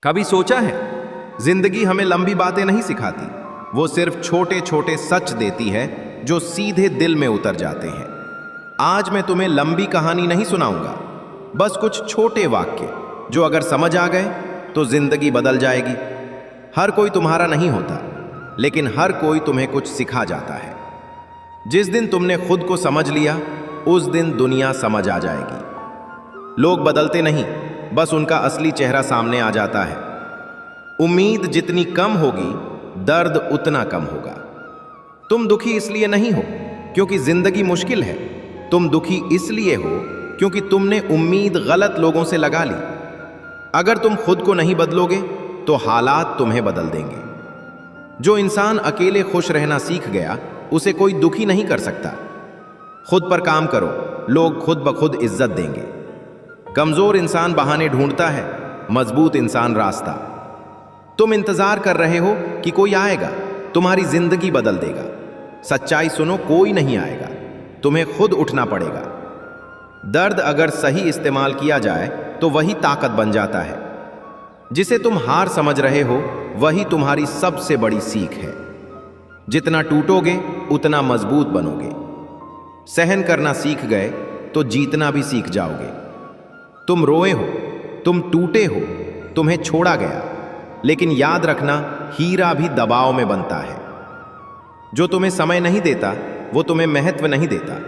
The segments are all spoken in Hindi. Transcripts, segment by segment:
कभी सोचा है, जिंदगी हमें लंबी बातें नहीं सिखाती, वो सिर्फ छोटे छोटे सच देती है जो सीधे दिल में उतर जाते हैं। आज मैं तुम्हें लंबी कहानी नहीं सुनाऊंगा, बस कुछ छोटे वाक्य जो अगर समझ आ गए तो जिंदगी बदल जाएगी। हर कोई तुम्हारा नहीं होता, लेकिन हर कोई तुम्हें कुछ सिखा जाता है। जिस दिन तुमने खुद को समझ लिया, उस दिन दुनिया समझ आ जाएगी। लोग बदलते नहीं, बस उनका असली चेहरा सामने आ जाता है। उम्मीद जितनी कम होगी, दर्द उतना कम होगा। तुम दुखी इसलिए नहीं हो क्योंकि जिंदगी मुश्किल है, तुम दुखी इसलिए हो क्योंकि तुमने उम्मीद गलत लोगों से लगा ली। अगर तुम खुद को नहीं बदलोगे तो हालात तुम्हें बदल देंगे। जो इंसान अकेले खुश रहना सीख गया, उसे कोई दुखी नहीं कर सकता। खुद पर काम करो, लोग खुद ब खुद इज्जत देंगे। कमजोर इंसान बहाने ढूंढता है, मजबूत इंसान रास्ता। तुम इंतजार कर रहे हो कि कोई आएगा, तुम्हारी जिंदगी बदल देगा। सच्चाई सुनो, कोई नहीं आएगा, तुम्हें खुद उठना पड़ेगा। दर्द अगर सही इस्तेमाल किया जाए तो वही ताकत बन जाता है। जिसे तुम हार समझ रहे हो, वही तुम्हारी सबसे बड़ी सीख है। जितना टूटोगे उतना मजबूत बनोगे। सहन करना सीख गए तो जीतना भी सीख जाओगे। तुम रोए हो, तुम टूटे हो, तुम्हें छोड़ा गया, लेकिन याद रखना, हीरा भी दबाव में बनता है। जो तुम्हें समय नहीं देता, वो तुम्हें महत्व नहीं देता।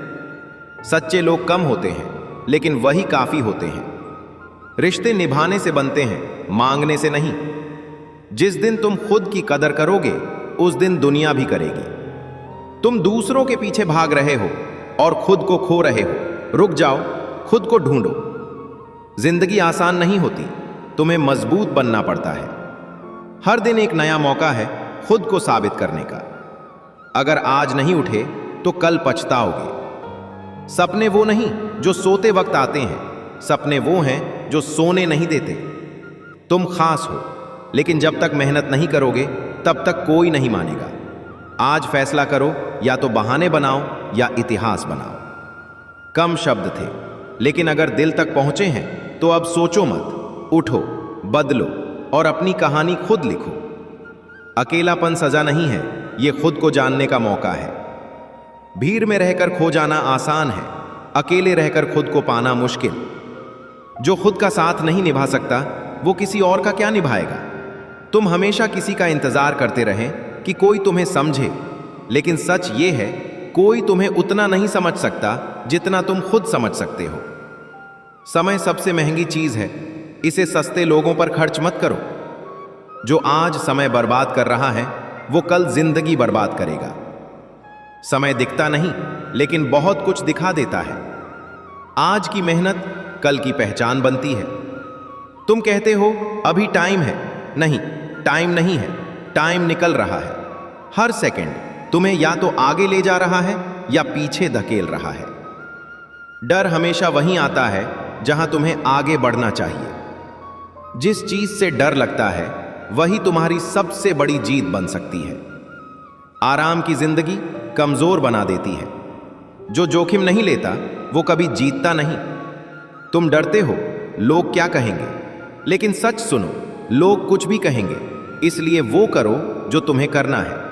सच्चे लोग कम होते हैं, लेकिन वही काफी होते हैं। रिश्ते निभाने से बनते हैं, मांगने से नहीं। जिस दिन तुम खुद की कदर करोगे, उस दिन दुनिया भी करेगी। तुम दूसरों के पीछे भाग रहे हो और खुद को खो रहे हो। रुक जाओ, खुद को ढूंढो। जिंदगी आसान नहीं होती, तुम्हें मजबूत बनना पड़ता है। हर दिन एक नया मौका है खुद को साबित करने का। अगर आज नहीं उठे तो कल पछताओगे। सपने वो नहीं जो सोते वक्त आते हैं, सपने वो हैं जो सोने नहीं देते। तुम खास हो, लेकिन जब तक मेहनत नहीं करोगे तब तक कोई नहीं मानेगा। आज फैसला करो, या तो बहाने बनाओ या इतिहास बनाओ। कम शब्द थे, लेकिन अगर दिल तक पहुंचे हैं तो अब सोचो मत, उठो, बदलो और अपनी कहानी खुद लिखो। अकेलापन सजा नहीं है, ये खुद को जानने का मौका है। भीड़ में रहकर खो जाना आसान है, अकेले रहकर खुद को पाना मुश्किल। जो खुद का साथ नहीं निभा सकता, वो किसी और का क्या निभाएगा। तुम हमेशा किसी का इंतजार करते रहें कि कोई तुम्हें समझे, लेकिन सच ये है, कोई तुम्हें उतना नहीं समझ सकता जितना तुम खुद समझ सकते हो। समय सबसे महंगी चीज है, इसे सस्ते लोगों पर खर्च मत करो। जो आज समय बर्बाद कर रहा है, वो कल जिंदगी बर्बाद करेगा। समय दिखता नहीं, लेकिन बहुत कुछ दिखा देता है। आज की मेहनत कल की पहचान बनती है। तुम कहते हो अभी टाइम है, नहीं, टाइम नहीं है, टाइम निकल रहा है। हर सेकंड तुम्हें या तो आगे ले जा रहा है या पीछे धकेल रहा है। डर हमेशा वहीं आता है जहां तुम्हें आगे बढ़ना चाहिए। जिस चीज से डर लगता है, वही तुम्हारी सबसे बड़ी जीत बन सकती है। आराम की जिंदगी कमजोर बना देती है। जो जोखिम नहीं लेता, वो कभी जीतता नहीं। तुम डरते हो लोग क्या कहेंगे, लेकिन सच सुनो, लोग कुछ भी कहेंगे, इसलिए वो करो जो तुम्हें करना है।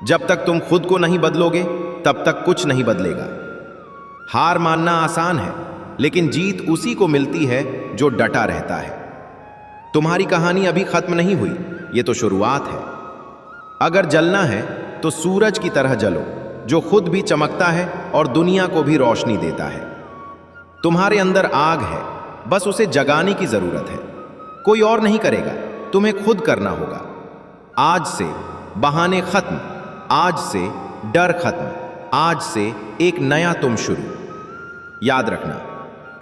जब तक तुम खुद को नहीं बदलोगे, तब तक कुछ नहीं बदलेगा। हार मानना आसान है, लेकिन जीत उसी को मिलती है जो डटा रहता है। तुम्हारी कहानी अभी खत्म नहीं हुई, ये तो शुरुआत है। अगर जलना है तो सूरज की तरह जलो, जो खुद भी चमकता है और दुनिया को भी रोशनी देता है। तुम्हारे अंदर आग है, बस उसे जगाने की जरूरत है। कोई और नहीं करेगा, तुम्हें खुद करना होगा। आज से बहाने खत्म, आज से डर खत्म, आज से एक नया तुम शुरू। याद रखना,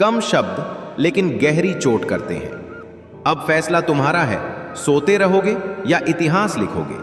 कम शब्द लेकिन गहरी चोट करते हैं। अब फैसला तुम्हारा है, सोते रहोगे या इतिहास लिखोगे।